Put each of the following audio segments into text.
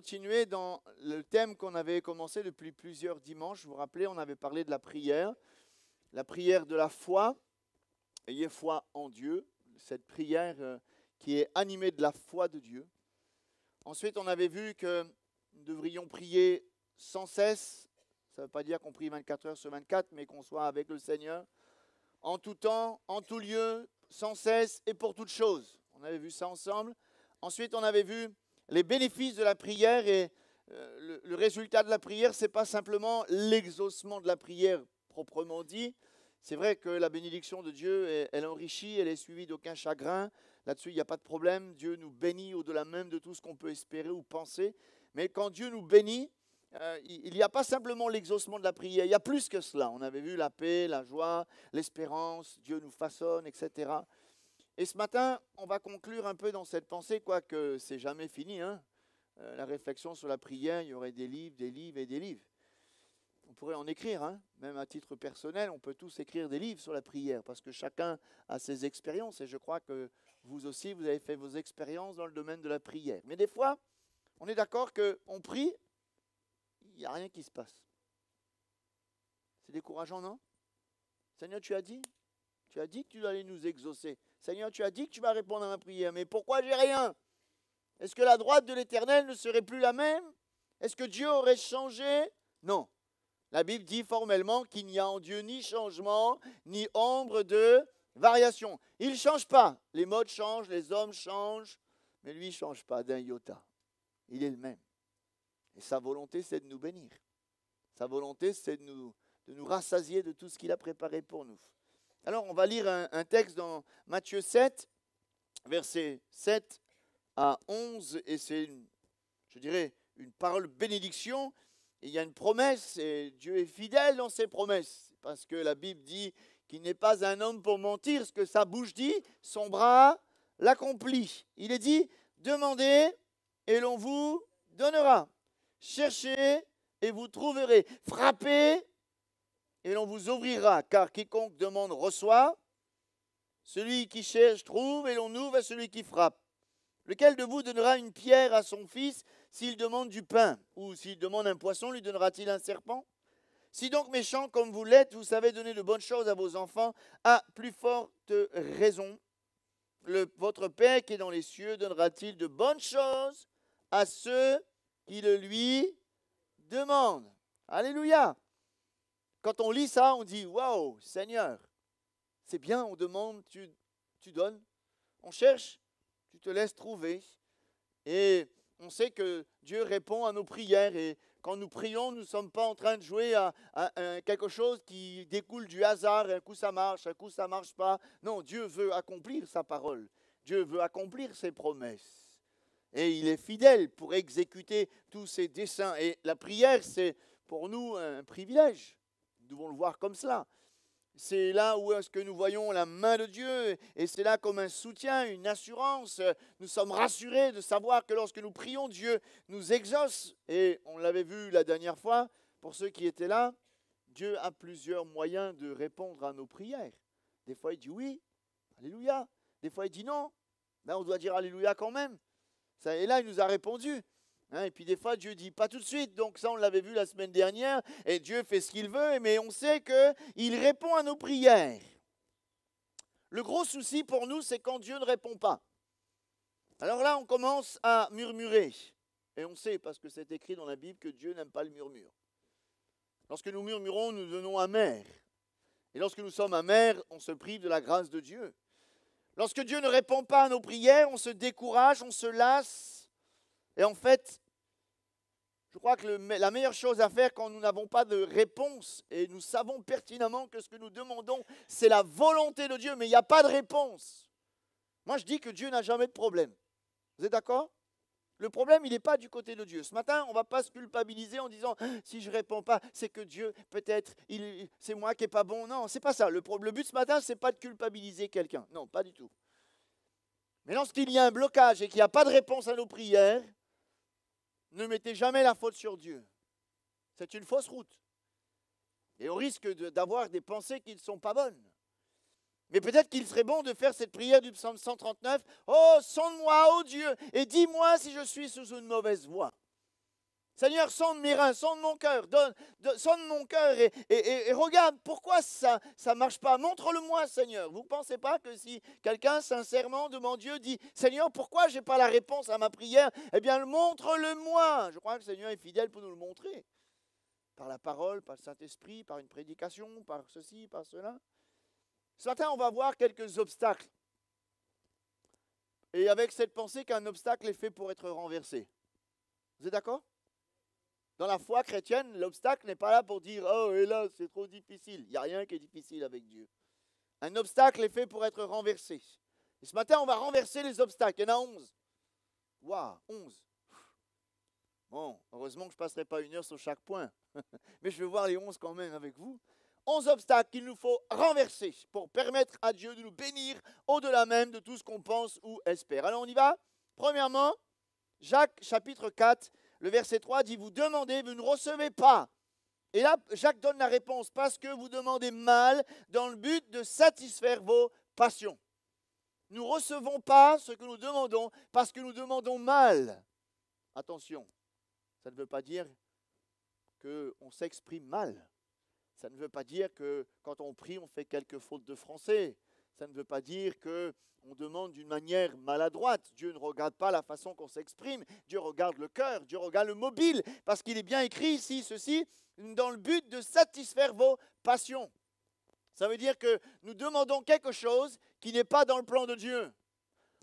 continuer dans le thème qu'on avait commencé depuis plusieurs dimanches. Vous vous rappelez, on avait parlé de la prière de la foi. Ayez foi en Dieu, cette prière qui est animée de la foi de Dieu. Ensuite, on avait vu que nous devrions prier sans cesse. Ça ne veut pas dire qu'on prie 24 heures sur 24, mais qu'on soit avec le Seigneur en tout temps, en tout lieu, sans cesse et pour toutes choses. On avait vu ça ensemble. Ensuite, on avait vu les bénéfices de la prière et le résultat de la prière, ce n'est pas simplement l'exaucement de la prière proprement dit. C'est vrai que la bénédiction de Dieu, elle enrichit, elle est suivie d'aucun chagrin. Là-dessus, il n'y a pas de problème. Dieu nous bénit au-delà même de tout ce qu'on peut espérer ou penser. Mais quand Dieu nous bénit, il n'y a pas simplement l'exaucement de la prière. Il y a plus que cela. On avait vu la paix, la joie, l'espérance. Dieu nous façonne, etc. Et ce matin, on va conclure un peu dans cette pensée, quoique c'est jamais fini. La réflexion sur la prière, il y aurait des livres et des livres. On pourrait en écrire, même à titre personnel, on peut tous écrire des livres sur la prière, parce que chacun a ses expériences, et je crois que vous aussi, vous avez fait vos expériences dans le domaine de la prière. Mais des fois, on est d'accord qu'on prie, il n'y a rien qui se passe. C'est décourageant, non? Seigneur, tu as dit que tu allais nous exaucer. Seigneur, tu as dit que tu vas répondre à ma prière, mais pourquoi j'ai rien? Est-ce que la droite de l'Éternel ne serait plus la même? Est-ce que Dieu aurait changé? Non. La Bible dit formellement qu'il n'y a en Dieu ni changement, ni ombre de variation. Il ne change pas. Les modes changent, les hommes changent, mais lui ne change pas d'un iota. Il est le même. Et sa volonté, c'est de nous bénir. Sa volonté, c'est de nous rassasier de tout ce qu'il a préparé pour nous. Alors, on va lire un texte dans Matthieu 7, versets 7 à 11, et c'est, je dirais, une parole bénédiction. Et il y a une promesse, et Dieu est fidèle dans ses promesses, parce que la Bible dit qu'il n'est pas un homme pour mentir, ce que sa bouche dit, son bras l'accomplit. Il est dit, demandez et l'on vous donnera. Cherchez et vous trouverez. Frappez et l'on vous ouvrira, car quiconque demande reçoit. Celui qui cherche trouve et l'on ouvre à celui qui frappe. Lequel de vous donnera une pierre à son fils s'il demande du pain? Ou s'il demande un poisson, lui donnera-t-il un serpent? Si donc méchants comme vous l'êtes, vous savez donner de bonnes choses à vos enfants, à plus forte raison, votre Père qui est dans les cieux donnera-t-il de bonnes choses à ceux qui le lui demandent? Alléluia! Quand on lit ça, on dit « Waouh, Seigneur, c'est bien, on demande, tu donnes. On cherche, tu te laisses trouver. » Et on sait que Dieu répond à nos prières. Et quand nous prions, nous ne sommes pas en train de jouer à quelque chose qui découle du hasard. Un coup ça marche, un coup ça ne marche pas. Non, Dieu veut accomplir sa parole. Dieu veut accomplir ses promesses. Et il est fidèle pour exécuter tous ses desseins. Et la prière, c'est pour nous un privilège. Nous devons le voir comme cela. C'est là où est-ce que nous voyons la main de Dieu, et c'est là comme un soutien, une assurance. Nous sommes rassurés de savoir que lorsque nous prions, Dieu nous exauce. Et on l'avait vu la dernière fois, pour ceux qui étaient là, Dieu a plusieurs moyens de répondre à nos prières. Des fois, il dit oui, alléluia. Des fois, il dit non, ben, on doit dire alléluia quand même. Et là, il nous a répondu. Et puis des fois, Dieu dit pas tout de suite. Donc ça, on l'avait vu la semaine dernière. Et Dieu fait ce qu'il veut, mais on sait qu'il répond à nos prières. Le gros souci pour nous, c'est quand Dieu ne répond pas. Alors là, on commence à murmurer. Et on sait, parce que c'est écrit dans la Bible, que Dieu n'aime pas le murmure. Lorsque nous murmurons, nous devenons amers. Et lorsque nous sommes amers, on se prive de la grâce de Dieu. Lorsque Dieu ne répond pas à nos prières, on se décourage, on se lasse. Et en fait, je crois que la meilleure chose à faire quand nous n'avons pas de réponse, et nous savons pertinemment que ce que nous demandons, c'est la volonté de Dieu, mais il n'y a pas de réponse. Moi, je dis que Dieu n'a jamais de problème. Vous êtes d'accord? Le problème, il n'est pas du côté de Dieu. Ce matin, on ne va pas se culpabiliser en disant « si je ne réponds pas, c'est que Dieu, peut-être, c'est moi qui n'ai pas bon. » Non, ce n'est pas ça. Le but ce matin, ce n'est pas de culpabiliser quelqu'un. Non, pas du tout. Mais lorsqu'il y a un blocage et qu'il n'y a pas de réponse à nos prières, ne mettez jamais la faute sur Dieu. C'est une fausse route. Et on risque d'avoir des pensées qui ne sont pas bonnes. Mais peut-être qu'il serait bon de faire cette prière du psaume 139. « Oh, sonde-moi, ô Dieu, et dis-moi si je suis sous une mauvaise voie. » Seigneur, sonde mes reins, sonde mon cœur, sonde mon cœur et regarde pourquoi ça ne marche pas. Montre-le-moi, Seigneur. Vous ne pensez pas que si quelqu'un sincèrement devant Dieu dit « Seigneur, pourquoi je n'ai pas la réponse à ma prière ?» Eh bien, montre-le-moi. Je crois que le Seigneur est fidèle pour nous le montrer. Par la parole, par le Saint-Esprit, par une prédication, par ceci, par cela. Ce matin, on va voir quelques obstacles. Et avec cette pensée qu'un obstacle est fait pour être renversé. Vous êtes d'accord ? Dans la foi chrétienne, l'obstacle n'est pas là pour dire « Oh, et là, c'est trop difficile ». Il n'y a rien qui est difficile avec Dieu. Un obstacle est fait pour être renversé. Et ce matin, on va renverser les obstacles. Il y en a 11. Waouh, 11. Bon, heureusement que je ne passerai pas 1 heure sur chaque point. Mais je vais voir les 11 quand même avec vous. 11 obstacles qu'il nous faut renverser pour permettre à Dieu de nous bénir au-delà même de tout ce qu'on pense ou espère. Alors, on y va. Premièrement, Jacques chapitre 4. Le verset 3 dit « Vous demandez, vous ne recevez pas. » Et là, Jacques donne la réponse « Parce que vous demandez mal dans le but de satisfaire vos passions. » Nous ne recevons pas ce que nous demandons parce que nous demandons mal. Attention, ça ne veut pas dire qu'on s'exprime mal. Ça ne veut pas dire que quand on prie, on fait quelques fautes de français. Ça ne veut pas dire qu'on demande d'une manière maladroite. Dieu ne regarde pas la façon qu'on s'exprime. Dieu regarde le cœur, Dieu regarde le mobile. Parce qu'il est bien écrit ici, ceci, dans le but de satisfaire vos passions. Ça veut dire que nous demandons quelque chose qui n'est pas dans le plan de Dieu.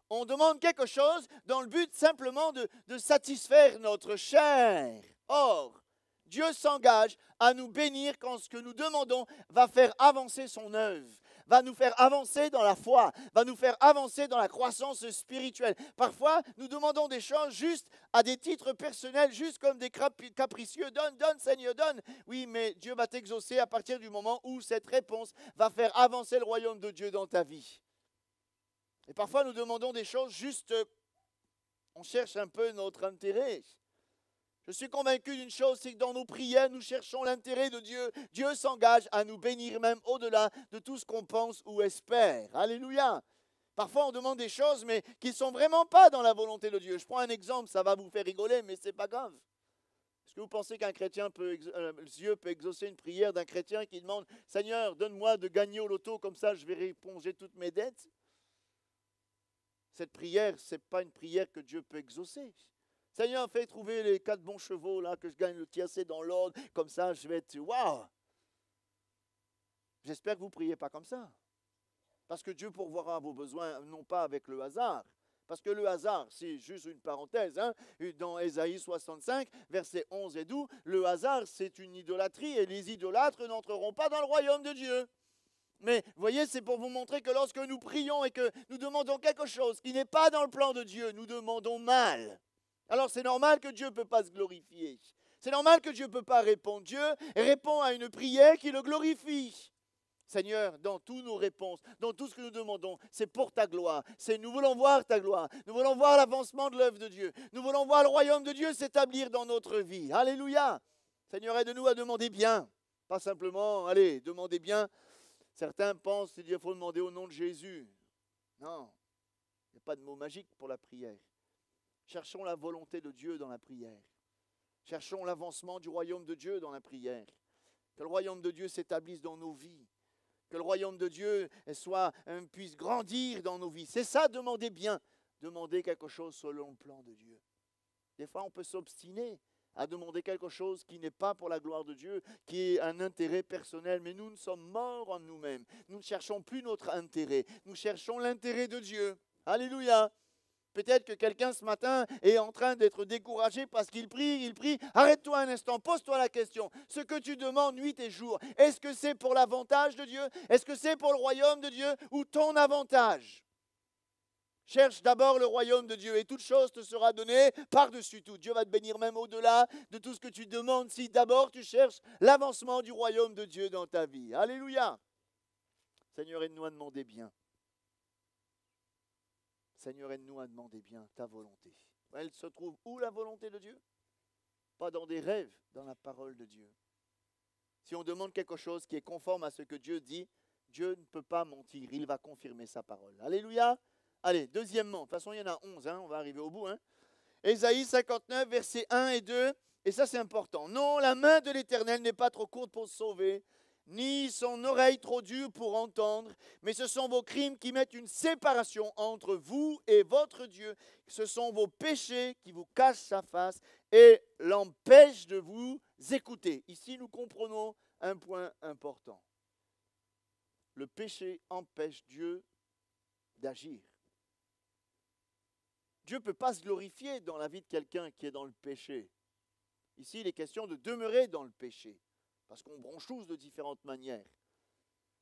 On demande quelque chose dans le but simplement de satisfaire notre chair. Or, Dieu s'engage à nous bénir quand ce que nous demandons va faire avancer son œuvre, va nous faire avancer dans la foi, va nous faire avancer dans la croissance spirituelle. Parfois, nous demandons des choses juste à des titres personnels, juste comme des capricieux. Donne, donne, Seigneur, donne. Oui, mais Dieu va t'exaucer à partir du moment où cette réponse va faire avancer le royaume de Dieu dans ta vie. Et parfois, nous demandons des choses juste, on cherche un peu notre intérêt. Je suis convaincu d'une chose, c'est que dans nos prières, nous cherchons l'intérêt de Dieu. Dieu s'engage à nous bénir même au-delà de tout ce qu'on pense ou espère. Alléluia. Parfois, on demande des choses, mais qui ne sont vraiment pas dans la volonté de Dieu. Je prends un exemple, ça va vous faire rigoler, mais ce n'est pas grave. Est-ce que vous pensez qu'un chrétien Dieu peut exaucer une prière d'un chrétien qui demande « Seigneur, donne-moi de gagner au loto, comme ça je vais éponger toutes mes dettes ?» Cette prière, ce n'est pas une prière que Dieu peut exaucer. Seigneur, fais trouver les 4 bons chevaux, là, que je gagne le tiercé dans l'ordre, comme ça je vais être... Waouh! J'espère que vous ne priez pas comme ça. Parce que Dieu pourvoira vos besoins, non pas avec le hasard. Parce que le hasard, c'est juste une parenthèse, hein, dans Ésaïe 65, versets 11 et 12, le hasard, c'est une idolâtrie et les idolâtres n'entreront pas dans le royaume de Dieu. Mais vous voyez, c'est pour vous montrer que lorsque nous prions et que nous demandons quelque chose qui n'est pas dans le plan de Dieu, nous demandons mal. Alors c'est normal que Dieu ne peut pas se glorifier. C'est normal que Dieu ne peut pas répondre. Dieu répond à une prière qui le glorifie. Seigneur, dans toutes nos réponses, dans tout ce que nous demandons, c'est pour ta gloire. Nous voulons voir ta gloire. Nous voulons voir l'avancement de l'œuvre de Dieu. Nous voulons voir le royaume de Dieu s'établir dans notre vie. Alléluia. Seigneur, aide-nous à demander bien. Pas simplement, allez, demander bien. Certains pensent qu'il faut demander au nom de Jésus. Non, il n'y a pas de mot magique pour la prière. Cherchons la volonté de Dieu dans la prière. Cherchons l'avancement du royaume de Dieu dans la prière. Que le royaume de Dieu s'établisse dans nos vies. Que le royaume de Dieu puisse grandir dans nos vies. C'est ça, demandez bien. Demandez quelque chose selon le plan de Dieu. Des fois, on peut s'obstiner à demander quelque chose qui n'est pas pour la gloire de Dieu, qui est un intérêt personnel. Mais nous sommes morts en nous-mêmes. Nous ne cherchons plus notre intérêt. Nous cherchons l'intérêt de Dieu. Alléluia. Peut-être que quelqu'un ce matin est en train d'être découragé parce qu'il prie. Arrête-toi un instant, pose-toi la question. Ce que tu demandes nuit et jour, est-ce que c'est pour l'avantage de Dieu? Est-ce que c'est pour le royaume de Dieu ou ton avantage? Cherche d'abord le royaume de Dieu et toute chose te sera donnée par-dessus tout. Dieu va te bénir même au-delà de tout ce que tu demandes si d'abord tu cherches l'avancement du royaume de Dieu dans ta vie. Alléluia. Seigneur, aide-nous à demander bien. Seigneur, aide-nous à demander bien ta volonté. Elle se trouve où la volonté de Dieu? Pas dans des rêves, dans la parole de Dieu. Si on demande quelque chose qui est conforme à ce que Dieu dit, Dieu ne peut pas mentir, il va confirmer sa parole. Alléluia. Allez, deuxièmement, de toute façon il y en a 11, on va arriver au bout. Ésaïe 59, versets 1 et 2, Et ça, c'est important. Non, la main de l'Éternel n'est pas trop courte pour sauver, ni son oreille trop dure pour entendre, mais ce sont vos crimes qui mettent une séparation entre vous et votre Dieu. Ce sont vos péchés qui vous cachent sa face et l'empêchent de vous écouter. Ici, nous comprenons un point important. Le péché empêche Dieu d'agir. Dieu ne peut pas se glorifier dans la vie de quelqu'un qui est dans le péché. Ici, il est question de demeurer dans le péché, parce qu'on bronchouse de différentes manières.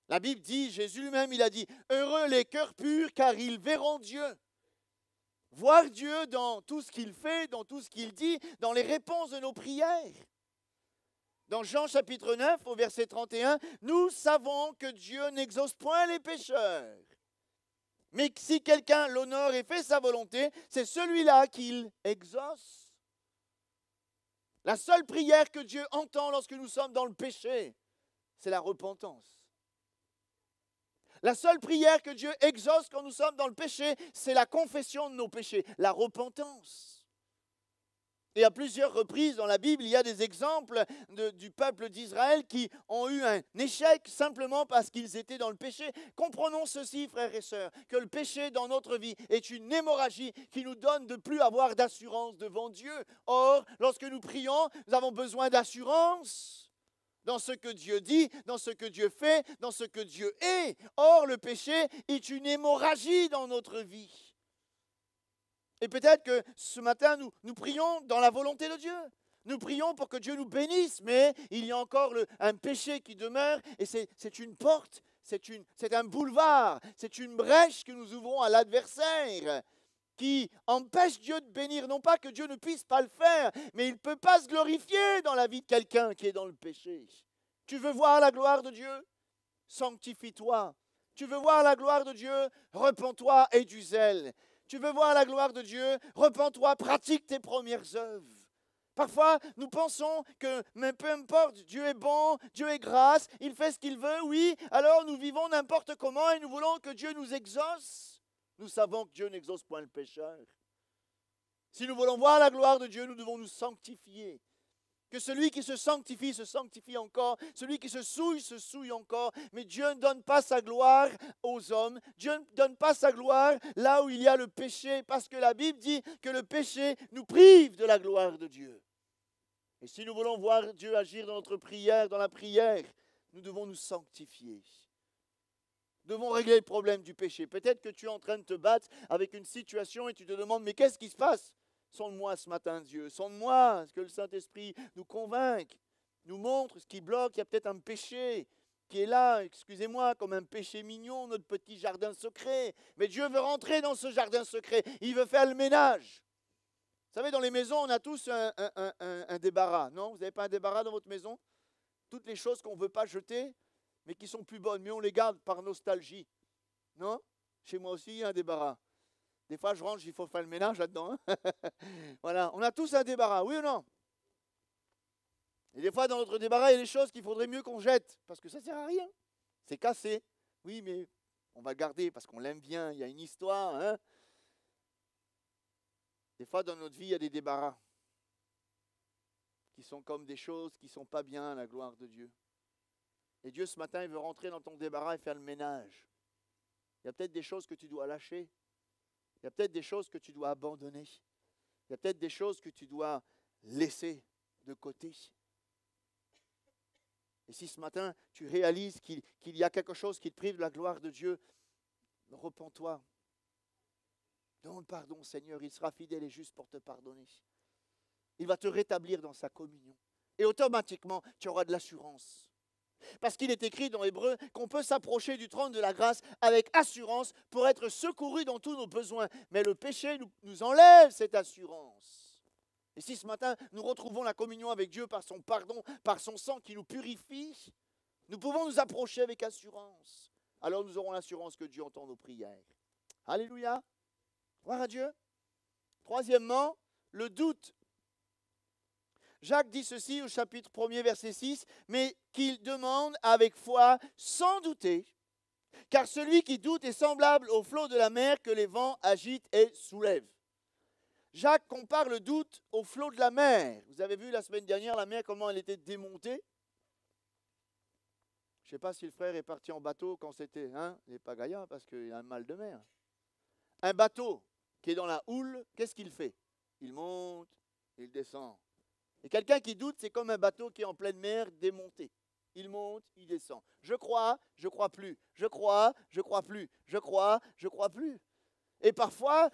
La Bible dit, Jésus lui-même, il a dit, « Heureux les cœurs purs, car ils verront Dieu. » Voir Dieu dans tout ce qu'il fait, dans tout ce qu'il dit, dans les réponses de nos prières. Dans Jean chapitre 9, au verset 31, « Nous savons que Dieu n'exauce point les pécheurs. Mais si quelqu'un l'honore et fait sa volonté, c'est celui-là qu'il exauce. » La seule prière que Dieu entend lorsque nous sommes dans le péché, c'est la repentance. La seule prière que Dieu exauce quand nous sommes dans le péché, c'est la confession de nos péchés, la repentance. Et à plusieurs reprises dans la Bible, il y a des exemples du peuple d'Israël qui ont eu un échec simplement parce qu'ils étaient dans le péché. Comprenons ceci, frères et sœurs, que le péché dans notre vie est une hémorragie qui nous donne de plus avoir d'assurance devant Dieu. Or, lorsque nous prions, nous avons besoin d'assurance dans ce que Dieu dit, dans ce que Dieu fait, dans ce que Dieu est. Or, le péché est une hémorragie dans notre vie. Et peut-être que ce matin, nous prions dans la volonté de Dieu. Nous prions pour que Dieu nous bénisse, mais il y a encore un péché qui demeure et c'est une porte, c'est un boulevard, c'est une brèche que nous ouvrons à l'adversaire qui empêche Dieu de bénir. Non pas que Dieu ne puisse pas le faire, mais il ne peut pas se glorifier dans la vie de quelqu'un qui est dans le péché. Tu veux voir la gloire de Dieu? Sanctifie-toi. Tu veux voir la gloire de Dieu? Repens-toi et du zèle. Tu veux voir la gloire de Dieu? Repens-toi, pratique tes premières œuvres. Parfois, nous pensons que, mais peu importe, Dieu est bon, Dieu est grâce, il fait ce qu'il veut, oui, alors nous vivons n'importe comment et nous voulons que Dieu nous exauce. Nous savons que Dieu n'exauce point le pécheur. Si nous voulons voir la gloire de Dieu, nous devons nous sanctifier. Que celui qui se sanctifie encore. Celui qui se souille encore. Mais Dieu ne donne pas sa gloire aux hommes. Dieu ne donne pas sa gloire là où il y a le péché. Parce que la Bible dit que le péché nous prive de la gloire de Dieu. Et si nous voulons voir Dieu agir dans notre prière, dans la prière, nous devons nous sanctifier. Nous devons régler le problème du péché. Peut-être que tu es en train de te battre avec une situation et tu te demandes, mais qu'est-ce qui se passe? Sonde-moi ce matin, Dieu. Sonde-moi, que le Saint-Esprit nous convainque, nous montre ce qui bloque. Il y a peut-être un péché qui est là, excusez-moi, comme un péché mignon, notre petit jardin secret. Mais Dieu veut rentrer dans ce jardin secret. Il veut faire le ménage. Vous savez, dans les maisons, on a tous un débarras, non? Vous n'avez pas un débarras dans votre maison? Toutes les choses qu'on ne veut pas jeter, mais qui sont plus bonnes, mais on les garde par nostalgie. Non? Chez moi aussi, il y a un débarras. Des fois, je range, il faut faire le ménage là-dedans. Hein. Voilà, on a tous un débarras, oui ou non? Et des fois, dans notre débarras, il y a des choses qu'il faudrait mieux qu'on jette, parce que ça ne sert à rien. C'est cassé. Oui, mais on va le garder parce qu'on l'aime bien, il y a une histoire. Hein. Des fois, dans notre vie, il y a des débarras qui sont comme des choses qui ne sont pas bien à la gloire de Dieu. Et Dieu, ce matin, il veut rentrer dans ton débarras et faire le ménage. Il y a peut-être des choses que tu dois lâcher. Il y a peut-être des choses que tu dois abandonner. Il y a peut-être des choses que tu dois laisser de côté. Et si ce matin, tu réalises qu'il y a quelque chose qui te prive de la gloire de Dieu, repens-toi. Demande pardon, Seigneur. Il sera fidèle et juste pour te pardonner. Il va te rétablir dans sa communion. Et automatiquement, tu auras de l'assurance. Parce qu'il est écrit dans Hébreux qu'on peut s'approcher du trône de la grâce avec assurance pour être secouru dans tous nos besoins. Mais le péché nous enlève cette assurance. Et si ce matin, nous retrouvons la communion avec Dieu par son pardon, par son sang qui nous purifie, nous pouvons nous approcher avec assurance. Alors nous aurons l'assurance que Dieu entend nos prières. Alléluia. Gloire à Dieu. Troisièmement, le doute. Jacques dit ceci au chapitre 1er, verset 6, « Mais qu'il demande avec foi, sans douter, car celui qui doute est semblable au flot de la mer que les vents agitent et soulèvent. » Jacques compare le doute au flot de la mer. Vous avez vu la semaine dernière la mer, comment elle était démontée. Je ne sais pas si le frère est parti en bateau quand c'était, il n'est pas gaillard parce qu'il y a un mal de mer. Un bateau qui est dans la houle, qu'est-ce qu'il fait? Il monte, il descend. Et quelqu'un qui doute, c'est comme un bateau qui est en pleine mer démonté. Il monte, il descend. Je crois plus. Je crois plus. Je crois plus. Et parfois,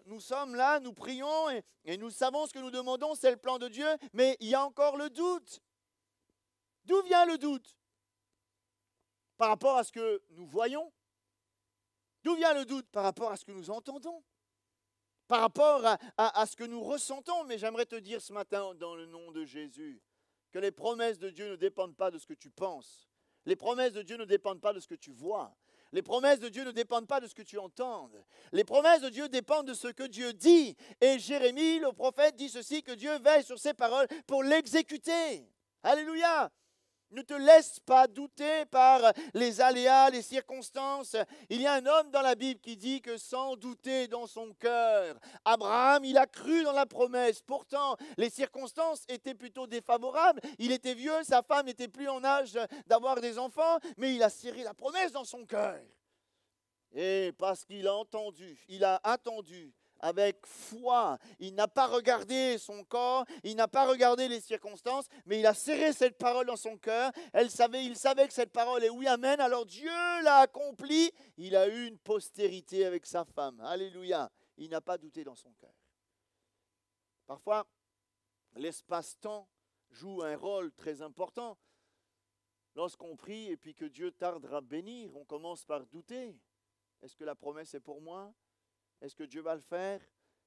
nous sommes là, nous prions et nous savons ce que nous demandons, c'est le plan de Dieu, mais il y a encore le doute. D'où vient le doute? Par rapport à ce que nous voyons? D'où vient le doute? Par rapport à ce que nous entendons? Par rapport à ce que nous ressentons? Mais j'aimerais te dire ce matin, dans le nom de Jésus, que les promesses de Dieu ne dépendent pas de ce que tu penses. Les promesses de Dieu ne dépendent pas de ce que tu vois. Les promesses de Dieu ne dépendent pas de ce que tu entends. Les promesses de Dieu dépendent de ce que Dieu dit. Et Jérémie, le prophète, dit ceci, que Dieu veille sur ses paroles pour l'exécuter. Alléluia! Ne te laisse pas douter par les aléas, les circonstances. Il y a un homme dans la Bible qui dit que sans douter dans son cœur, Abraham, il a cru dans la promesse. Pourtant, les circonstances étaient plutôt défavorables. Il était vieux, sa femme n'était plus en âge d'avoir des enfants, mais il a serré la promesse dans son cœur. Et parce qu'il a entendu, il a attendu avec foi. Il n'a pas regardé son corps, il n'a pas regardé les circonstances, mais il a serré cette parole dans son cœur. Il savait que cette parole est oui, amen. Alors Dieu l'a accompli. Il a eu une postérité avec sa femme. Alléluia. Il n'a pas douté dans son cœur. Parfois, l'espace-temps joue un rôle très important. Lorsqu'on prie et puis que Dieu tarde à bénir, on commence par douter. Est-ce que la promesse est pour moi? Est-ce que Dieu va le faire?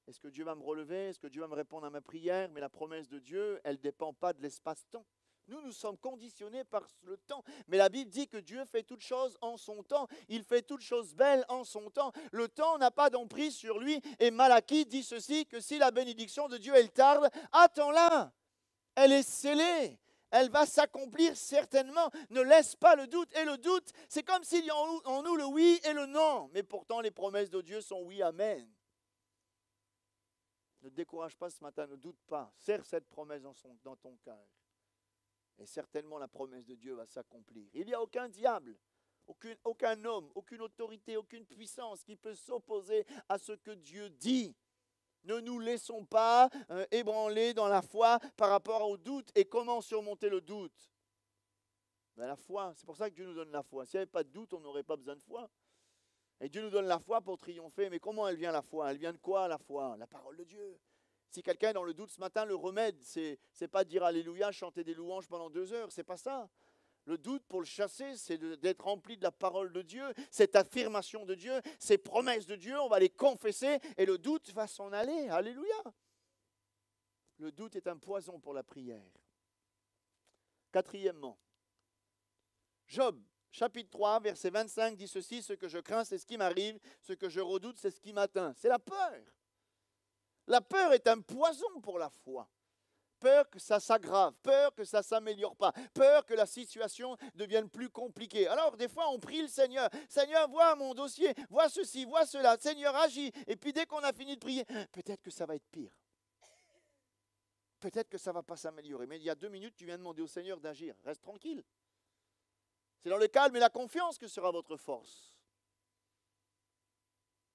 Est-ce que Dieu va me relever? Est-ce que Dieu va me répondre à ma prière? Mais la promesse de Dieu, elle ne dépend pas de l'espace-temps. Nous sommes conditionnés par le temps. Mais la Bible dit que Dieu fait toutes choses en son temps. Il fait toutes choses belles en son temps. Le temps n'a pas d'emprise sur lui. Et Malachie dit ceci, que si la bénédiction de Dieu, elle tarde, attends-la. Elle est scellée. Elle va s'accomplir certainement. Ne laisse pas le doute. Et le doute, c'est comme s'il y a en nous le oui et le non. Mais pourtant, les promesses de Dieu sont oui, amen. Ne te décourage pas ce matin, ne doute pas. Serre cette promesse dans ton cœur. Et certainement, la promesse de Dieu va s'accomplir. Il n'y a aucun diable, aucun homme, aucune autorité, aucune puissance qui peut s'opposer à ce que Dieu dit. Ne nous laissons pas ébranler dans la foi par rapport au doute. Et comment surmonter le doute? La foi, c'est pour ça que Dieu nous donne la foi. S'il n'y avait pas de doute, on n'aurait pas besoin de foi. Et Dieu nous donne la foi pour triompher. Mais comment elle vient la foi? Elle vient de quoi la foi? La parole de Dieu. Si quelqu'un est dans le doute ce matin, le remède, c'est pas de dire Alléluia, chanter des louanges pendant 2 heures. C'est pas ça. Le doute, pour le chasser, c'est d'être rempli de la parole de Dieu, cette affirmation de Dieu, ces promesses de Dieu, on va les confesser et le doute va s'en aller. Alléluia. Le doute est un poison pour la prière. Quatrièmement, Job, chapitre 3, verset 25, dit ceci, ce que je crains, c'est ce qui m'arrive, ce que je redoute, c'est ce qui m'atteint. C'est la peur. La peur est un poison pour la foi. Peur que ça s'aggrave, peur que ça ne s'améliore pas, peur que la situation devienne plus compliquée. Alors des fois on prie le Seigneur, Seigneur vois mon dossier, vois ceci, vois cela, Seigneur agis. Et puis dès qu'on a fini de prier, peut-être que ça va être pire. Peut-être que ça ne va pas s'améliorer. Mais il y a 2 minutes, tu viens demander au Seigneur d'agir. Reste tranquille. C'est dans le calme et la confiance que sera votre force.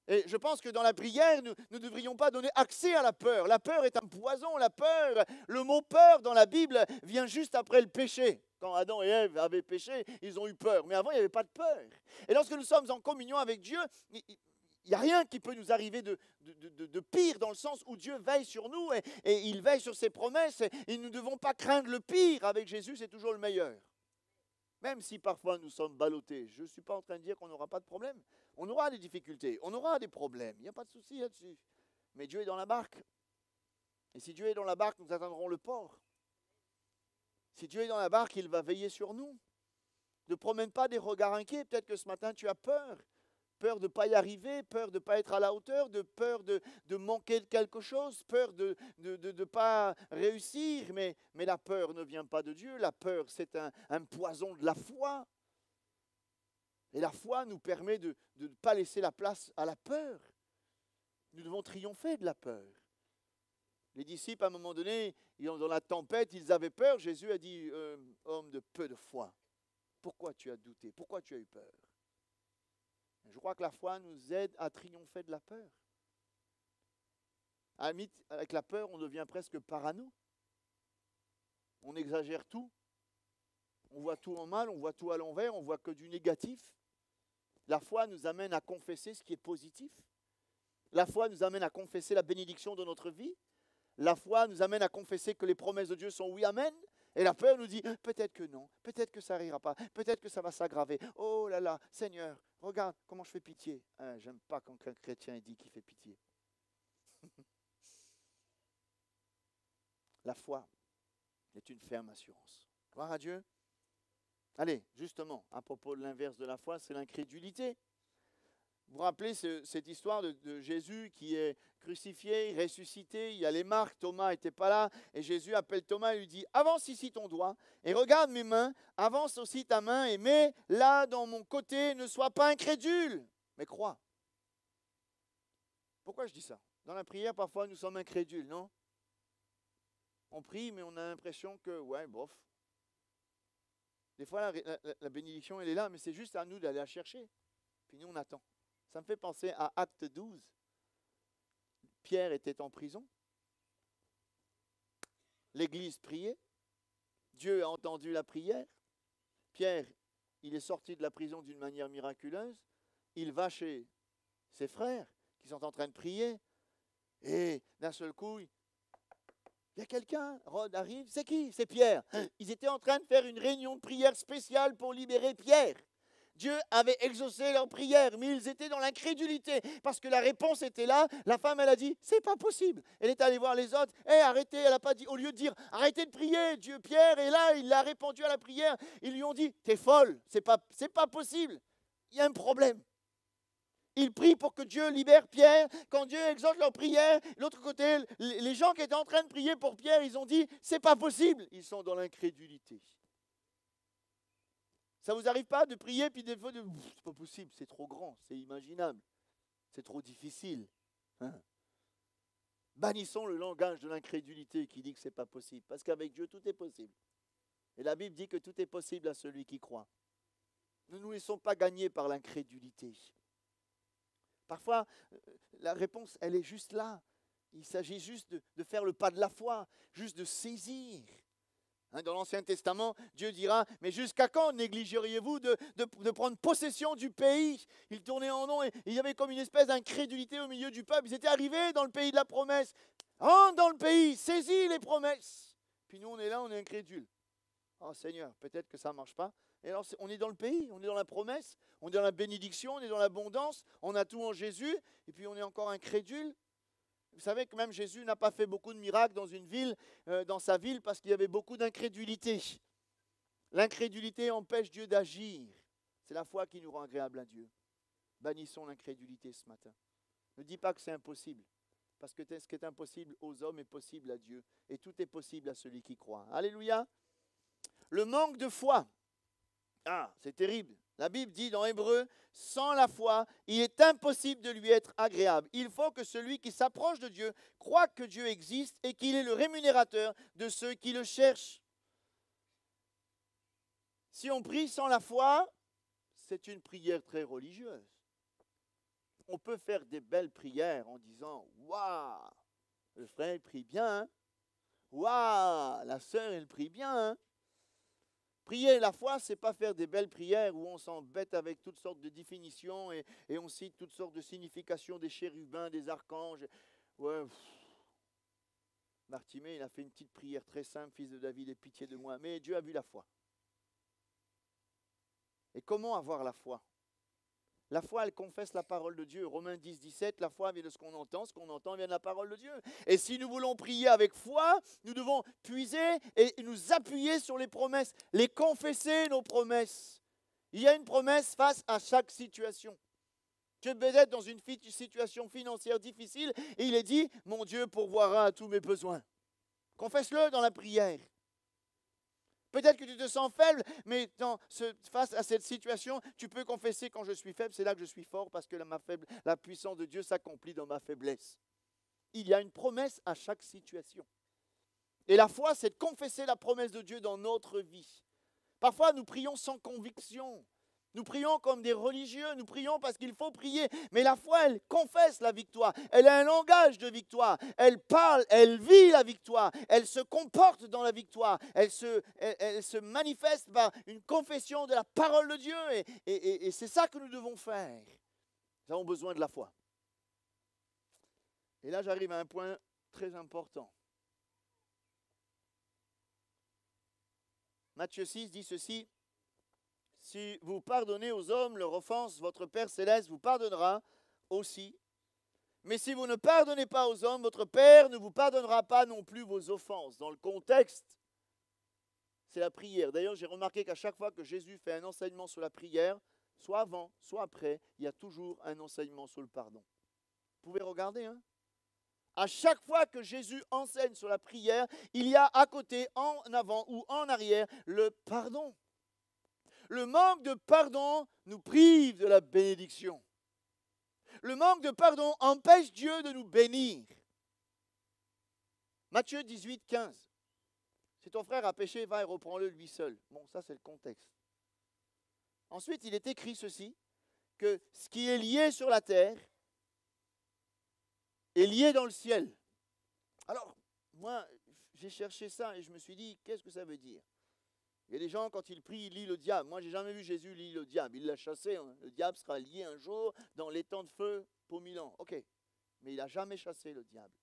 Et je pense que dans la prière, nous ne devrions pas donner accès à la peur. La peur est un poison. La peur, le mot peur dans la Bible vient juste après le péché. Quand Adam et Ève avaient péché, ils ont eu peur. Mais avant, il n'y avait pas de peur. Et lorsque nous sommes en communion avec Dieu, il n'y a rien qui peut nous arriver de pire, dans le sens où Dieu veille sur nous et il veille sur ses promesses. Et nous ne devons pas craindre le pire. Avec Jésus, c'est toujours le meilleur. Même si parfois nous sommes ballottés. Je ne suis pas en train de dire qu'on n'aura pas de problème. On aura des difficultés, on aura des problèmes. Il n'y a pas de souci là-dessus. Mais Dieu est dans la barque. Et si Dieu est dans la barque, nous atteindrons le port. Si Dieu est dans la barque, il va veiller sur nous. Ne promène pas des regards inquiets. Peut-être que ce matin, tu as peur. Peur de ne pas y arriver, peur de ne pas être à la hauteur, peur de manquer de quelque chose, peur de ne pas réussir. Mais la peur ne vient pas de Dieu. La peur, c'est un poison de la foi. Et la foi nous permet de ne pas laisser la place à la peur. Nous devons triompher de la peur. Les disciples, à un moment donné, dans la tempête, ils avaient peur. Jésus a dit, homme de peu de foi, pourquoi tu as douté? Pourquoi tu as eu peur? Je crois que la foi nous aide à triompher de la peur. À la limite, avec la peur, on devient presque parano. On exagère tout. On voit tout en mal, on voit tout à l'envers, on voit que du négatif. La foi nous amène à confesser ce qui est positif. La foi nous amène à confesser la bénédiction de notre vie. La foi nous amène à confesser que les promesses de Dieu sont oui, amen. Et la peur nous dit, peut-être que non, peut-être que ça n'arrivera pas, peut-être que ça va s'aggraver. Oh là là, Seigneur, regarde comment je fais pitié. J'aime pas quand un chrétien dit qu'il fait pitié. La foi est une ferme assurance. Gloire à Dieu. Allez, justement, à propos de l'inverse de la foi, c'est l'incrédulité. Vous vous rappelez cette histoire de Jésus qui est crucifié, ressuscité, il y a les marques, Thomas n'était pas là, et Jésus appelle Thomas et lui dit, avance ici ton doigt, et regarde mes mains, avance aussi ta main, et mets là dans mon côté, ne sois pas incrédule, mais crois. Pourquoi je dis ça? Dans la prière, parfois, nous sommes incrédules, non? On prie, mais on a l'impression que, ouais, bof. Des fois, la bénédiction, elle est là, mais c'est juste à nous d'aller la chercher. Puis nous, on attend. Ça me fait penser à Acte 12. Pierre était en prison. L'église priait. Dieu a entendu la prière. Pierre, il est sorti de la prison d'une manière miraculeuse. Il va chez ses frères qui sont en train de prier. Et d'un seul coup, il y a quelqu'un, Rod arrive. C'est qui? C'est Pierre. Ils étaient en train de faire une réunion de prière spéciale pour libérer Pierre. Dieu avait exaucé leur prière, mais ils étaient dans l'incrédulité parce que la réponse était là. La femme, elle a dit, c'est pas possible. Elle est allée voir les autres. Arrêtez, elle n'a pas dit, au lieu de dire, arrêtez de prier, Dieu, Pierre est là, il a répondu à la prière. Ils lui ont dit, t'es folle, c'est pas possible. Il y a un problème. Ils prient pour que Dieu libère Pierre. Quand Dieu exauce leur prière, de l'autre côté, les gens qui étaient en train de prier pour Pierre, ils ont dit, c'est pas possible. Ils sont dans l'incrédulité. Ça ne vous arrive pas de prier, puis des fois, c'est pas possible, c'est trop grand, c'est imaginable, c'est trop difficile. Bannissons le langage de l'incrédulité qui dit que ce n'est pas possible, parce qu'avec Dieu, tout est possible. Et la Bible dit que tout est possible à celui qui croit. Ne nous laissons pas gagner par l'incrédulité. Parfois, la réponse, elle est juste là. Il s'agit juste de faire le pas de la foi, juste de saisir. Dans l'Ancien Testament, Dieu dira, mais jusqu'à quand négligeriez-vous de prendre possession du pays? Ils tournaient en rond et il y avait comme une espèce d'incrédulité au milieu du peuple. Ils étaient arrivés dans le pays de la promesse. Rentre dans le pays, saisis les promesses. Puis nous, on est là, on est incrédules. Oh Seigneur, peut-être que ça ne marche pas. Et alors, on est dans le pays, on est dans la promesse, on est dans la bénédiction, on est dans l'abondance, on a tout en Jésus, et puis on est encore incrédule. Vous savez que même Jésus n'a pas fait beaucoup de miracles dans une ville, dans sa ville, parce qu'il y avait beaucoup d'incrédulité. L'incrédulité empêche Dieu d'agir. C'est la foi qui nous rend agréable à Dieu. Bannissons l'incrédulité ce matin. Ne dis pas que c'est impossible, parce que ce qui est impossible aux hommes est possible à Dieu, et tout est possible à celui qui croit. Alléluia. Le manque de foi. C'est terrible. La Bible dit dans Hébreux, sans la foi, il est impossible de lui être agréable. Il faut que celui qui s'approche de Dieu croit que Dieu existe et qu'il est le rémunérateur de ceux qui le cherchent. Si on prie sans la foi, c'est une prière très religieuse. On peut faire des belles prières en disant « Waouh, le frère il prie bien, hein? Waouh, la sœur elle prie bien, hein? » Prier la foi, ce n'est pas faire des belles prières où on s'embête avec toutes sortes de définitions et on cite toutes sortes de significations des chérubins, des archanges. Ouais. Bartimée, il a fait une petite prière très simple, fils de David, aie pitié de moi. Mais Dieu a vu la foi. Et comment avoir la foi? La foi, elle confesse la parole de Dieu. Romains 10, 17, la foi vient de ce qu'on entend vient de la parole de Dieu. Et si nous voulons prier avec foi, nous devons puiser et nous appuyer sur les promesses, les confesser nos promesses. Il y a une promesse face à chaque situation. Tu es peut-être dans une situation financière difficile et il est dit, mon Dieu pourvoira à tous mes besoins. Confesse-le dans la prière. Peut-être que tu te sens faible, mais face à cette situation, tu peux confesser quand je suis faible, c'est là que je suis fort parce que la puissance de Dieu s'accomplit dans ma faiblesse. il y a une promesse à chaque situation. Et la foi, c'est de confesser la promesse de Dieu dans notre vie. Parfois, nous prions sans conviction. Nous prions comme des religieux, nous prions parce qu'il faut prier. Mais la foi, elle confesse la victoire. Elle a un langage de victoire. Elle parle, elle vit la victoire. Elle se comporte dans la victoire. Elle se manifeste par une confession de la parole de Dieu. Et c'est ça que nous devons faire. Nous avons besoin de la foi. Et là, j'arrive à un point très important. Matthieu 6 dit ceci. Si vous pardonnez aux hommes leur offense, votre Père céleste vous pardonnera aussi. Mais si vous ne pardonnez pas aux hommes, votre Père ne vous pardonnera pas non plus vos offenses. Dans le contexte, c'est la prière. D'ailleurs, j'ai remarqué qu'à chaque fois que Jésus fait un enseignement sur la prière, soit avant, soit après, il y a toujours un enseignement sur le pardon. Vous pouvez regarder, hein? À chaque fois que Jésus enseigne sur la prière, il y a à côté, en avant ou en arrière, le pardon. Le manque de pardon nous prive de la bénédiction. Le manque de pardon empêche Dieu de nous bénir. Matthieu 18, 15. Si ton frère a péché, va et reprends-le lui seul. Bon, ça c'est le contexte. Ensuite, il est écrit ceci, que ce qui est lié sur la terre est lié dans le ciel. Alors, moi, j'ai cherché ça et je me suis dit, qu'est-ce que ça veut dire? Il y a des gens, quand ils prient, ils lient le diable. Moi, je n'ai jamais vu Jésus lier le diable. Il l'a chassé. Hein. Le diable sera lié un jour dans l'étang de feu pour 1000 ans. OK. Mais il n'a jamais chassé le diable.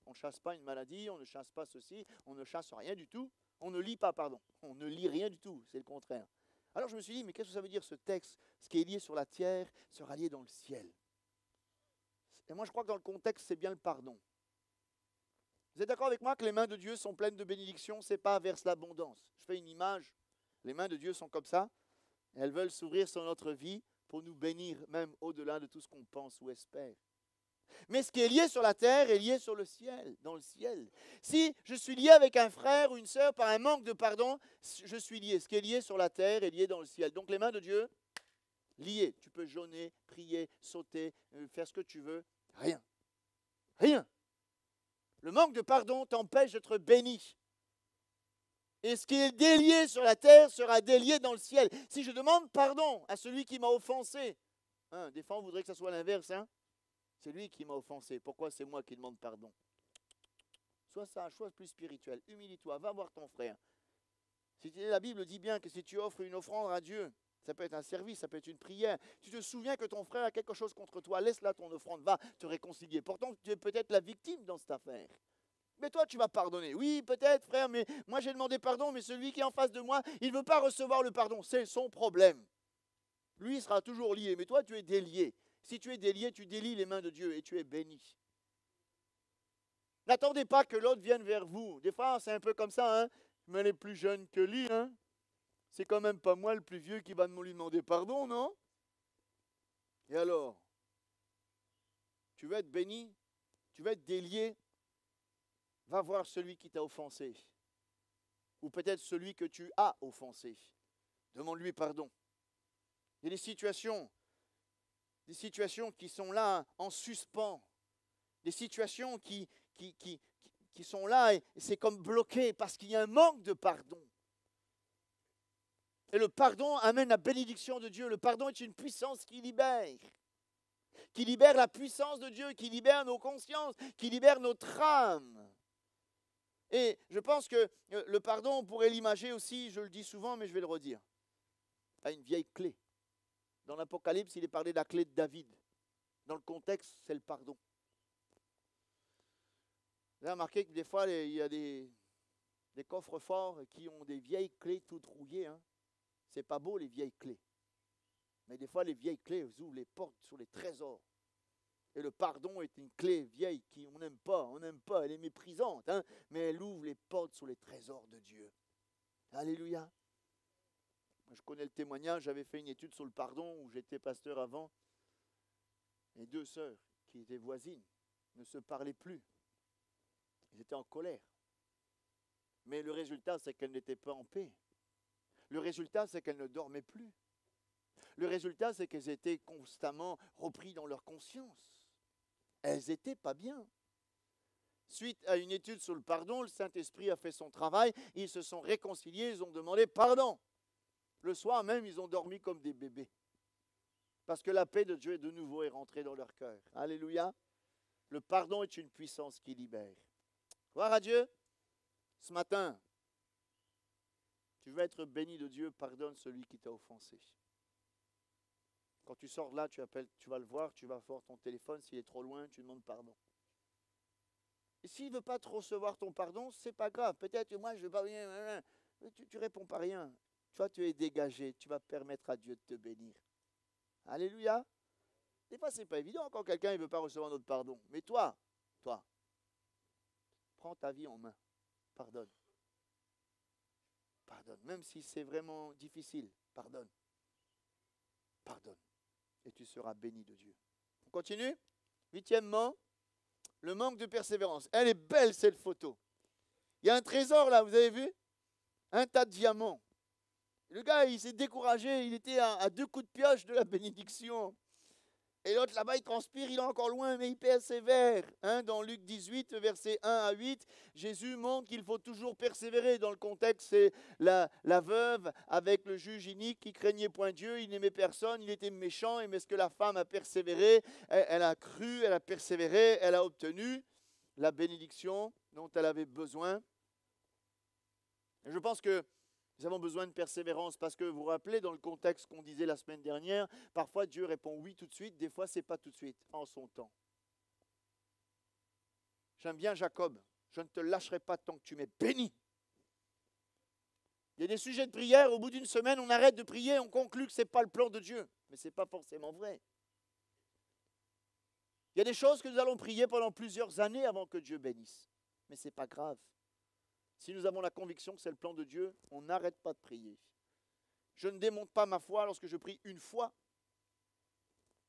On ne chasse pas une maladie, on ne chasse pas ceci, on ne chasse rien du tout. On ne lit pas, pardon. On ne lit rien du tout. C'est le contraire. Alors, je me suis dit, mais qu'est-ce que ça veut dire ce texte? Ce qui est lié sur la terre sera lié dans le ciel. Et moi, je crois que dans le contexte, c'est bien le pardon. Vous êtes d'accord avec moi que les mains de Dieu sont pleines de bénédictions, c'est pas verse l'abondance. Je fais une image, les mains de Dieu sont comme ça, et elles veulent s'ouvrir sur notre vie pour nous bénir, même au-delà de tout ce qu'on pense ou espère. Mais ce qui est lié sur la terre est lié sur le ciel, dans le ciel. Si je suis lié avec un frère ou une sœur par un manque de pardon, je suis lié. Ce qui est lié sur la terre est lié dans le ciel. Donc les mains de Dieu, liées. Tu peux jeûner, prier, sauter, faire ce que tu veux. Rien. Rien. Le manque de pardon t'empêche d'être béni. Et ce qui est délié sur la terre sera délié dans le ciel. Si je demande pardon à celui qui m'a offensé, des fois on voudrait que ça soit l'inverse, c'est lui qui m'a offensé. Pourquoi c'est moi qui demande pardon? Sois sage, sois plus spirituel, humilie-toi, va voir ton frère. La Bible dit bien que si tu offres une offrande à Dieu, ça peut être un service, ça peut être une prière. Tu te souviens que ton frère a quelque chose contre toi, laisse là ton offrande, va te réconcilier. Pourtant, tu es peut-être la victime dans cette affaire. Mais toi, tu vas pardonner. Oui, peut-être, frère, mais moi j'ai demandé pardon, mais celui qui est en face de moi, il ne veut pas recevoir le pardon. C'est son problème. Lui, il sera toujours lié, mais toi, tu es délié. Si tu es délié, tu délies les mains de Dieu et tu es béni. N'attendez pas que l'autre vienne vers vous. Des fois, c'est un peu comme ça, mais les plus jeunes que lui, c'est quand même pas moi le plus vieux qui va lui demander pardon, non? Et alors? Tu veux être béni? Tu veux être délié? Va voir celui qui t'a offensé. Ou peut-être celui que tu as offensé. Demande-lui pardon. Il y a des situations qui sont là en suspens. Des situations qui sont là et c'est comme bloqué parce qu'il y a un manque de pardon. Et le pardon amène la bénédiction de Dieu. Le pardon est une puissance qui libère la puissance de Dieu, qui libère nos consciences, qui libère notre âme. Et je pense que le pardon, on pourrait l'imager aussi, je le dis souvent, mais je vais le redire, à une vieille clé. Dans l'Apocalypse, il est parlé de la clé de David. Dans le contexte, c'est le pardon. Vous avez remarqué que des fois, il y a des coffres forts qui ont des vieilles clés toutes rouillées. C'est pas beau, les vieilles clés. Mais des fois, les vieilles clés ouvrent les portes sur les trésors. Et le pardon est une clé vieille qu'on n'aime pas, elle est méprisante, mais elle ouvre les portes sur les trésors de Dieu. Alléluia. Je connais le témoignage, j'avais fait une étude sur le pardon où j'étais pasteur avant. Et 2 sœurs qui étaient voisines ne se parlaient plus. Elles étaient en colère. Mais le résultat, c'est qu'elles n'étaient pas en paix. Le résultat, c'est qu'elles ne dormaient plus. Le résultat, c'est qu'elles étaient constamment reprises dans leur conscience. Elles n'étaient pas bien. Suite à une étude sur le pardon, le Saint-Esprit a fait son travail, ils se sont réconciliés, ils ont demandé pardon. Le soir même, ils ont dormi comme des bébés. Parce que la paix de Dieu de nouveau est rentrée dans leur cœur. Alléluia. Le pardon est une puissance qui libère. Gloire à Dieu. Ce matin, tu veux être béni de Dieu, pardonne celui qui t'a offensé. Quand tu sors de là, tu vas le voir, tu vas voir ton téléphone, s'il est trop loin, tu demandes pardon. Et s'il ne veut pas te recevoir ton pardon, c'est pas grave. Peut-être que moi, je ne veux pas rien. Tu réponds pas rien. Toi, tu es dégagé. Tu vas permettre à Dieu de te bénir. Alléluia. Des fois, ce n'est pas évident quand quelqu'un ne veut pas recevoir notre pardon. Mais toi, prends ta vie en main. Pardonne. Pardonne. Même si c'est vraiment difficile, pardonne. Pardonne. Et tu seras béni de Dieu. On continue. 8e, le manque de persévérance. Elle est belle, cette photo. Il y a un trésor là, vous avez vu? Un tas de diamants. Le gars, il s'est découragé. Il était à 2 coups de pioche de la bénédiction. Et l'autre là-bas, il transpire, il est encore loin, mais il persévère. Dans Luc 18, versets 1 à 8, Jésus montre qu'il faut toujours persévérer. Dans le contexte, c'est la veuve avec le juge inique qui craignait point Dieu, il n'aimait personne, il était méchant, mais est-ce que la femme a persévéré? Elle a cru, elle a persévéré, elle a obtenu la bénédiction dont elle avait besoin. Et je pense que nous avons besoin de persévérance parce que vous vous rappelez, dans le contexte qu'on disait la semaine dernière, parfois Dieu répond oui tout de suite, des fois c'est pas tout de suite, en son temps. J'aime bien Jacob, je ne te lâcherai pas tant que tu m'es béni. Il y a des sujets de prière, au bout d'une semaine, on arrête de prier, on conclut que ce n'est pas le plan de Dieu, mais ce n'est pas forcément vrai. Il y a des choses que nous allons prier pendant plusieurs années avant que Dieu bénisse, mais ce n'est pas grave. Si nous avons la conviction que c'est le plan de Dieu, on n'arrête pas de prier. Je ne démontre pas ma foi lorsque je prie une fois.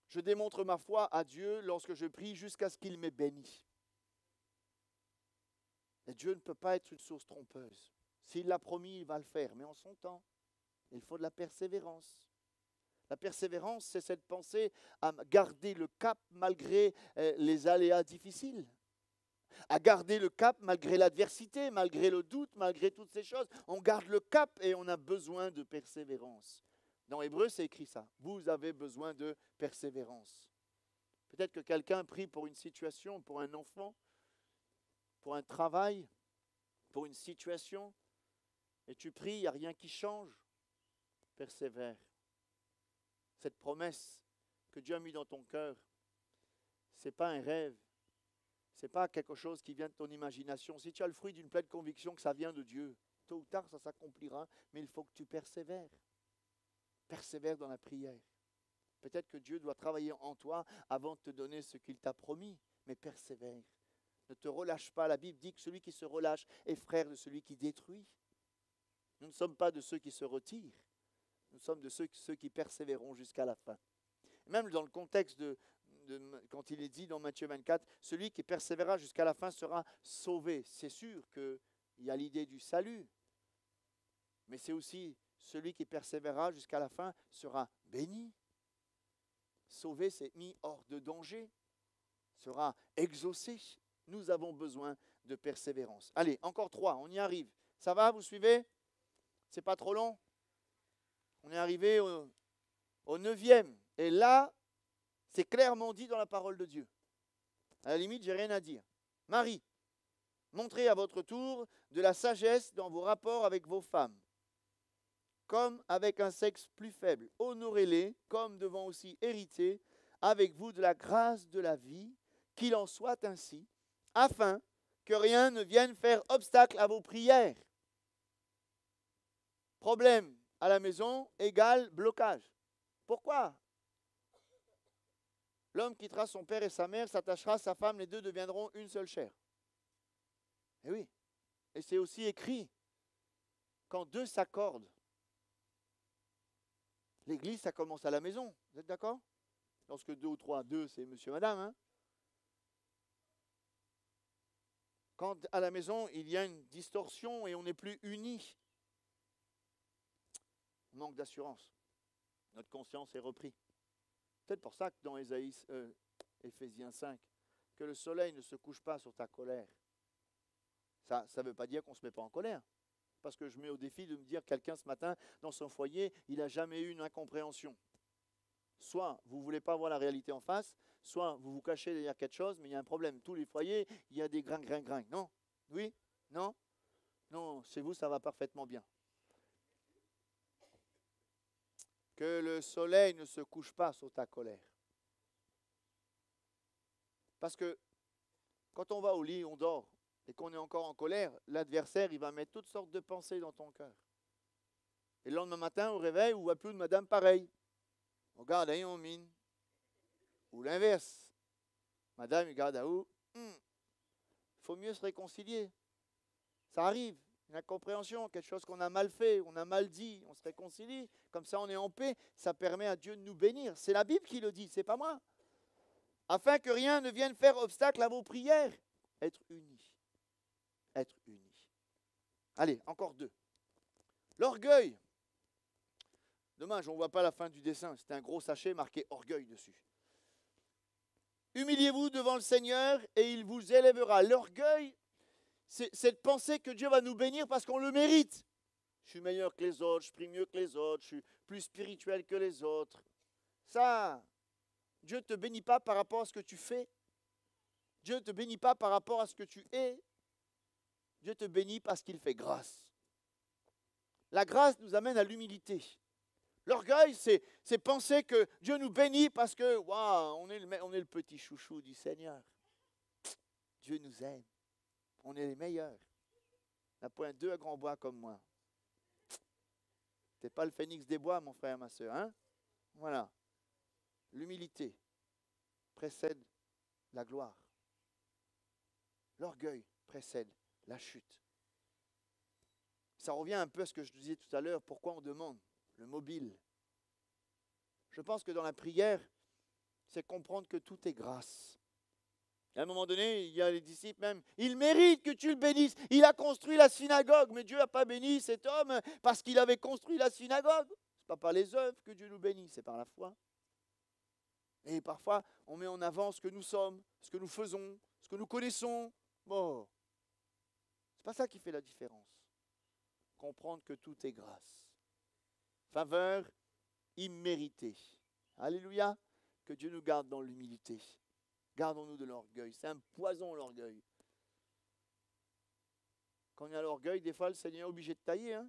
Je démontre ma foi à Dieu lorsque je prie jusqu'à ce qu'il m'ait béni. Et Dieu ne peut pas être une source trompeuse. S'il l'a promis, il va le faire, mais en son temps. Il faut de la persévérance. La persévérance, c'est cette pensée à garder le cap malgré les aléas difficiles. À garder le cap malgré l'adversité, malgré le doute, malgré toutes ces choses. On garde le cap et on a besoin de persévérance. Dans Hébreu, c'est écrit ça. Vous avez besoin de persévérance. Peut-être que quelqu'un prie pour une situation, pour un enfant, pour un travail, pour une situation, et tu pries, il n'y a rien qui change. Persévère. Cette promesse que Dieu a mise dans ton cœur, ce n'est pas un rêve. Ce n'est pas quelque chose qui vient de ton imagination. Si tu as le fruit d'une pleine conviction que ça vient de Dieu, tôt ou tard, ça s'accomplira, mais il faut que tu persévères. Persévère dans la prière. Peut-être que Dieu doit travailler en toi avant de te donner ce qu'il t'a promis, mais persévère. Ne te relâche pas. La Bible dit que celui qui se relâche est frère de celui qui détruit. Nous ne sommes pas de ceux qui se retirent. Nous sommes de ceux qui persévéreront jusqu'à la fin. Même dans le contexte quand il est dit dans Matthieu 24, celui qui persévérera jusqu'à la fin sera sauvé. C'est sûr qu'il y a l'idée du salut, mais c'est aussi celui qui persévérera jusqu'à la fin sera béni. Sauvé, c'est mis hors de danger, sera exaucé. Nous avons besoin de persévérance. Allez, encore 3, on y arrive. Ça va, vous suivez? C'est pas trop long? On est arrivé au 9e. Et là, c'est clairement dit dans la parole de Dieu. À la limite, j'ai rien à dire. Marie, montrez à votre tour de la sagesse dans vos rapports avec vos femmes, comme avec un sexe plus faible. Honorez-les comme devant aussi hériter avec vous de la grâce de la vie, qu'il en soit ainsi, afin que rien ne vienne faire obstacle à vos prières. Problème à la maison égale blocage. Pourquoi? L'homme quittera son père et sa mère, s'attachera à sa femme, les deux deviendront une seule chair. Et oui, et c'est aussi écrit, quand deux s'accordent, l'église, ça commence à la maison, vous êtes d'accord? Lorsque 2 ou 3, 2, c'est monsieur, madame. Hein? Quand à la maison, il y a une distorsion et on n'est plus unis, manque d'assurance. Notre conscience est reprise. Peut-être pour ça que dans Éphésiens 5, que le soleil ne se couche pas sur ta colère. Ça ne veut pas dire qu'on ne se met pas en colère. Parce que je mets au défi de me dire, quelqu'un ce matin, dans son foyer, il n'a jamais eu une incompréhension. Soit vous ne voulez pas voir la réalité en face, soit vous vous cachez derrière quelque chose, mais il y a un problème. Tous les foyers, il y a des grains. Non? Oui? Non? Non, chez vous, ça va parfaitement bien. Que le soleil ne se couche pas sur ta colère. Parce que quand on va au lit, on dort, et qu'on est encore en colère, l'adversaire, il va mettre toutes sortes de pensées dans ton cœur. Et le lendemain matin, au réveil, on ne voit plus de madame pareille. On regarde à on mine. Ou l'inverse. Madame, il regarde à où? Il faut mieux se réconcilier. Ça arrive. Une incompréhension, quelque chose qu'on a mal fait, on a mal dit, on se réconcilie. Comme ça, on est en paix. Ça permet à Dieu de nous bénir. C'est la Bible qui le dit, c'est pas moi. Afin que rien ne vienne faire obstacle à vos prières. Être unis. Être unis. Allez, encore 2. L'orgueil. Dommage, on ne voit pas la fin du dessin. C'était un gros sachet marqué orgueil dessus. Humiliez-vous devant le Seigneur et il vous élèvera. L'orgueil, c'est de penser que Dieu va nous bénir parce qu'on le mérite. Je suis meilleur que les autres, je prie mieux que les autres, je suis plus spirituel que les autres. Ça, Dieu ne te bénit pas par rapport à ce que tu fais. Dieu ne te bénit pas par rapport à ce que tu es. Dieu te bénit parce qu'il fait grâce. La grâce nous amène à l'humilité. L'orgueil, c'est penser que Dieu nous bénit parce que waouh, on est le petit chouchou du Seigneur. Dieu nous aime. On est les meilleurs. Il n'y a point 2 à grand bois comme moi. Tu n'es pas le phénix des bois, mon frère, ma soeur. Hein? Voilà. L'humilité précède la gloire. L'orgueil précède la chute. Ça revient un peu à ce que je disais tout à l'heure. Pourquoi on demande le mobile? Je pense que dans la prière, c'est comprendre que tout est grâce. À un moment donné, il y a les disciples même, il mérite que tu le bénisses. Il a construit la synagogue, mais Dieu n'a pas béni cet homme parce qu'il avait construit la synagogue. Ce n'est pas par les œuvres que Dieu nous bénit, c'est par la foi. Et parfois, on met en avant ce que nous sommes, ce que nous faisons, ce que nous connaissons. Bon, c'est pas ça qui fait la différence. Comprendre que tout est grâce. Faveur imméritée. Alléluia. Que Dieu nous garde dans l'humilité. Gardons-nous de l'orgueil. C'est un poison, l'orgueil. Quand il y a l'orgueil, des fois, le Seigneur est obligé de tailler. Hein.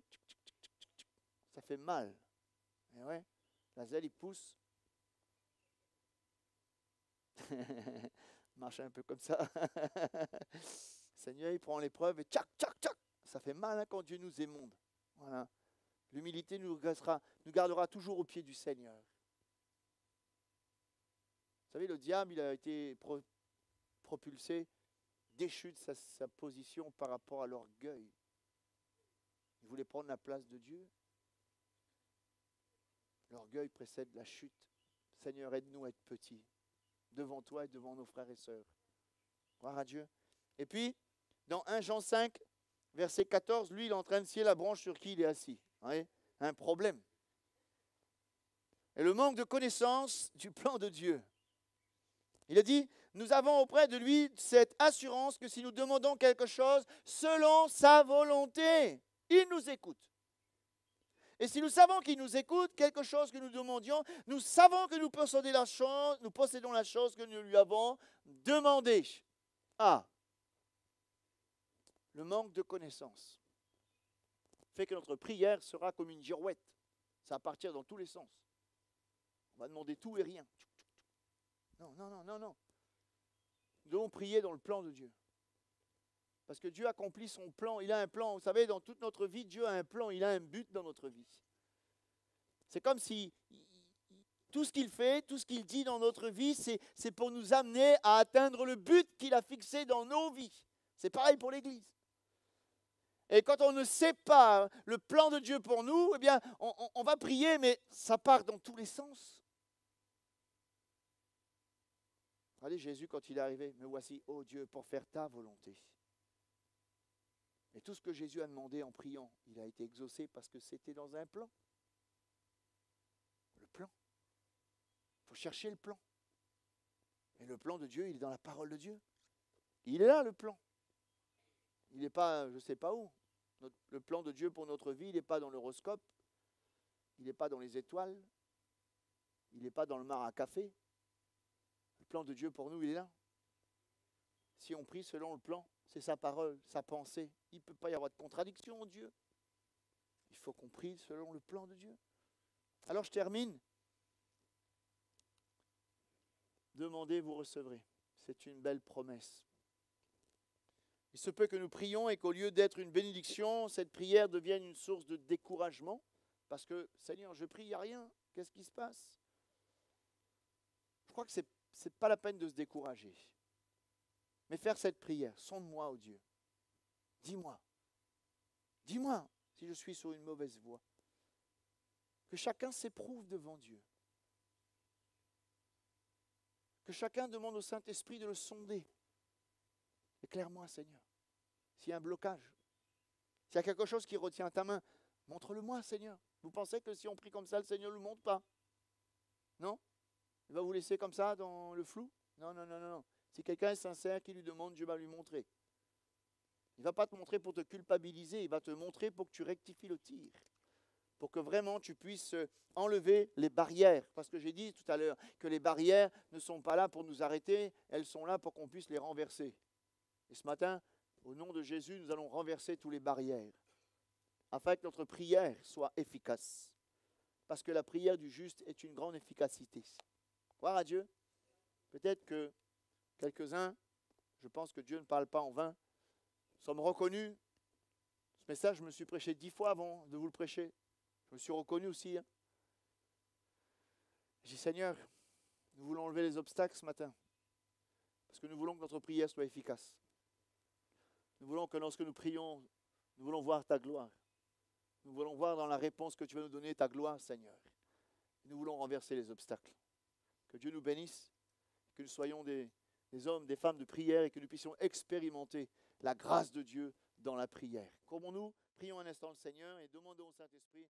Ça fait mal. Et ouais, la zèle, il pousse. Marche un peu comme ça. Le Seigneur, il prend l'épreuve et tchac, tchac, tchac. Ça fait mal hein, quand Dieu nous émonde. Voilà. L'humilité nous gardera toujours au pied du Seigneur. Vous savez, le diable, il a été propulsé, déchu de sa position par rapport à l'orgueil. Il voulait prendre la place de Dieu. L'orgueil précède la chute. Seigneur, aide-nous à être petits, devant toi et devant nos frères et sœurs. Gloire à Dieu. Et puis, dans 1 Jean 5, verset 14, lui, il est en train de scier la branche sur qui il est assis. Oui, un problème. Et le manque de connaissance du plan de Dieu. Il a dit, nous avons auprès de lui cette assurance que si nous demandons quelque chose selon sa volonté, il nous écoute. Et si nous savons qu'il nous écoute, quelque chose que nous demandions, nous savons que nous possédons la chose que nous lui avons demandée. Ah, le manque de connaissance fait que notre prière sera comme une girouette. Ça va partir dans tous les sens. On va demander tout et rien. Non. Nous devons prier dans le plan de Dieu. Parce que Dieu accomplit son plan. Il a un plan. Vous savez, dans toute notre vie, Dieu a un plan. Il a un but dans notre vie. C'est comme si tout ce qu'il fait, tout ce qu'il dit dans notre vie, c'est pour nous amener à atteindre le but qu'il a fixé dans nos vies. C'est pareil pour l'Église. Et quand on ne sait pas le plan de Dieu pour nous, eh bien, on va prier, mais ça part dans tous les sens. Regardez Jésus quand il est arrivé, me voici, ô Dieu, pour faire ta volonté. Et tout ce que Jésus a demandé en priant, il a été exaucé parce que c'était dans un plan. Le plan. Il faut chercher le plan. Et le plan de Dieu, il est dans la parole de Dieu. Il est là, le plan. Il n'est pas, je ne sais pas où. Le plan de Dieu pour notre vie, il n'est pas dans l'horoscope, il n'est pas dans les étoiles, il n'est pas dans le mar à café. Le plan de Dieu pour nous, il est là. Si on prie selon le plan, c'est sa parole, sa pensée. Il ne peut pas y avoir de contradiction en Dieu. Il faut qu'on prie selon le plan de Dieu. Alors je termine. Demandez, vous recevrez. C'est une belle promesse. Il se peut que nous prions et qu'au lieu d'être une bénédiction, cette prière devienne une source de découragement. Parce que, Seigneur, je prie, il n'y a rien. Qu'est-ce qui se passe? Je crois que ce n'est pas la peine de se décourager. Mais faire cette prière, sonde-moi, ô Dieu. Dis-moi si je suis sur une mauvaise voie. Que chacun s'éprouve devant Dieu. Que chacun demande au Saint-Esprit de le sonder. Éclaire-moi, Seigneur. S'il y a un blocage, s'il y a quelque chose qui retient ta main, montre-le-moi, Seigneur. Vous pensez que si on prie comme ça, le Seigneur ne le montre pas? Non? Il va vous laisser comme ça dans le flou? Non, non, non, non, non. Si quelqu'un est sincère qui lui demande, Dieu va lui montrer. Il ne va pas te montrer pour te culpabiliser, il va te montrer pour que tu rectifies le tir. Pour que vraiment tu puisses enlever les barrières. Parce que j'ai dit tout à l'heure que les barrières ne sont pas là pour nous arrêter, elles sont là pour qu'on puisse les renverser. Et ce matin, au nom de Jésus, nous allons renverser toutes les barrières, afin que notre prière soit efficace. Parce que la prière du juste est une grande efficacité. Gloire à Dieu. Peut-être que quelques-uns, je pense que Dieu ne parle pas en vain, sommes reconnus. Ce message, je me suis prêché 10 fois avant de vous le prêcher. Je me suis reconnu aussi. J'ai dit, Seigneur, nous voulons enlever les obstacles ce matin. Parce que nous voulons que notre prière soit efficace. Nous voulons que lorsque nous prions, nous voulons voir ta gloire. Nous voulons voir dans la réponse que tu vas nous donner ta gloire, Seigneur. Nous voulons renverser les obstacles. Que Dieu nous bénisse, que nous soyons des hommes, des femmes de prière et que nous puissions expérimenter la grâce de Dieu dans la prière. Courbons-nous, prions un instant le Seigneur et demandons au Saint-Esprit